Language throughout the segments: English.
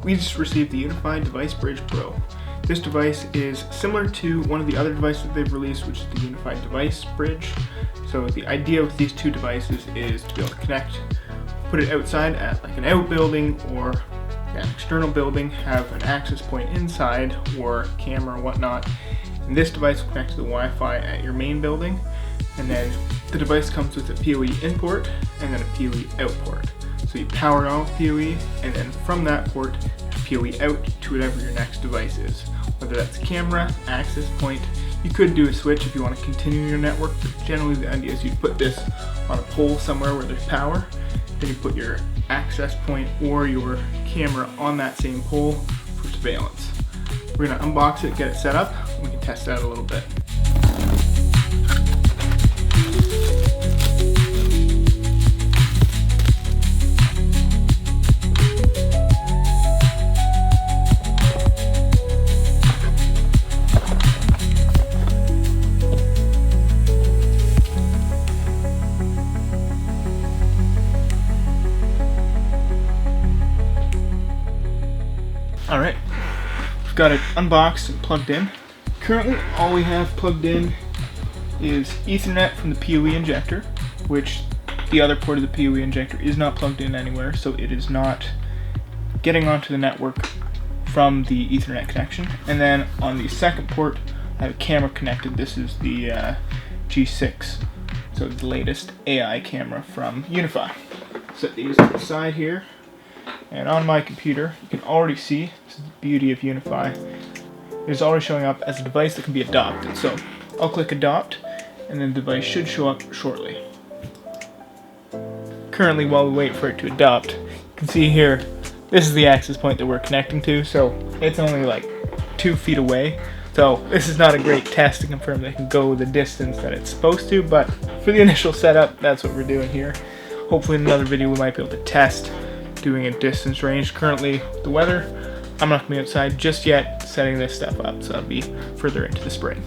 We just received the Unifi Bridge Pro. This device is similar to one of the other devices that they've released, which is the Unifi Device Bridge. So the idea with these two devices is to be able to connect, put it outside at like an outbuilding or an external building, have an access point inside or camera or whatnot. And this device will connect to the Wi-Fi at your main building, and then the device comes with a PoE in port and then a PoE out port. So you power on PoE, and then from that port, PoE out to whatever your next device is. Whether that's a camera, access point, you could do a switch if you want to continue your network, but generally the idea is you put this on a pole somewhere where there's power, then you put your access point or your camera on that same pole for surveillance. We're going to unbox it, get it set up, and we can test it out a little bit. Alright, we've got it unboxed and plugged in. Currently, all we have plugged in is Ethernet from the PoE injector, which the other port of the PoE injector is not plugged in anywhere, so it is not getting onto the network from the Ethernet connection. And then on the second port, I have a camera connected. This is the G6, so the latest AI camera from Unifi. Set these to the side here. And on my computer, you can already see, this is the beauty of Unifi, it is already showing up as a device that can be adopted. So I'll click adopt, and then the device should show up shortly. Currently, while we wait for it to adopt, you can see here, this is the access point that we're connecting to, so it's only like 2 feet away. So this is not a great test to confirm that it can go the distance that it's supposed to, but for the initial setup, that's what we're doing here. Hopefully in another video we might be able to test doing a distance range. Currently, with the weather, I'm not going to be outside just yet setting this stuff up, so that'll be further into the spring.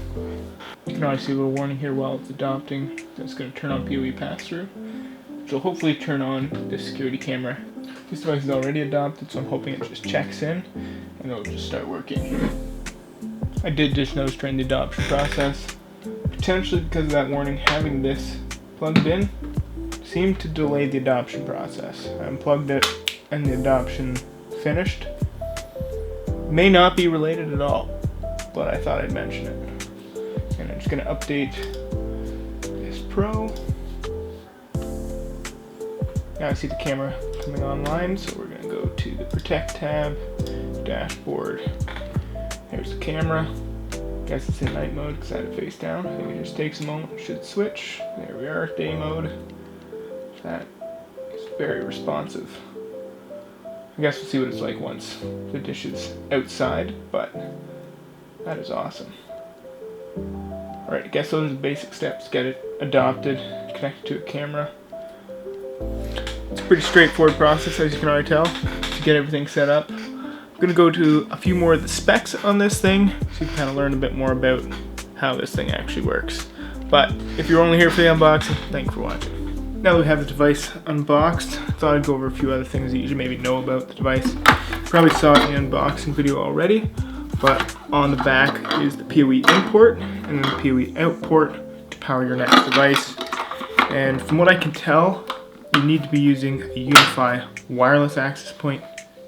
You can already see a little warning here while it's adopting. That's going to turn on PoE pass-through, which will hopefully turn on the security camera. This device is already adopted, so I'm hoping it just checks in, and it'll just start working. I did just notice during the adoption process, potentially because of that warning, having this plugged in seemed to delay the adoption process. I unplugged it and the adoption finished. May not be related at all, but I thought I'd mention it. And I'm just going to update this Pro. Now I see the camera coming online, so we're going to go to the Protect tab, Dashboard. There's the camera. Guess it's in night mode because I had it face down. I think it just takes a moment. It should switch. There we are, day mode. That is very responsive. I guess we'll see what it's like once the dish is outside, but that is awesome. Alright, I guess those are the basic steps. Get it adopted, connected to a camera. It's a pretty straightforward process, as you can already tell, to get everything set up. I'm going to go to a few more of the specs on this thing, so you can kind of learn a bit more about how this thing actually works. But if you're only here for the unboxing, thank you for watching. Now that we have the device unboxed, I thought I'd go over a few other things that you should maybe know about the device. You probably saw it in the unboxing video already, but on the back is the PoE in port and then the PoE out port to power your next device. And from what I can tell, you need to be using a Unifi wireless access point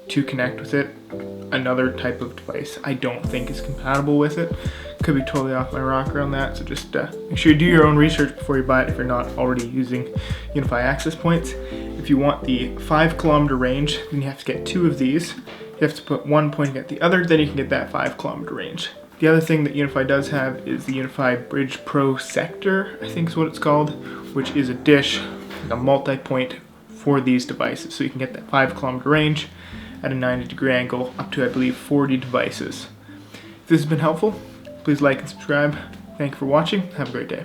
to connect with it. Another type of device I don't think is compatible with it. Could be totally off my rocker on that, so just make sure you do your own research before you buy it if you're not already using Unifi access points. If you want the 5-kilometer range, then you have to get 2 of these. You have to put one pointing at the other, then you can get that 5-kilometer range. The other thing that Unifi does have is the Unifi Bridge Pro Sector, I think is what it's called, which is a dish, like a multi-point for these devices, so you can get that 5-kilometer range at a 90-degree angle up to, I believe, 40 devices. If this has been helpful, please like and subscribe. Thank you for watching. Have a great day.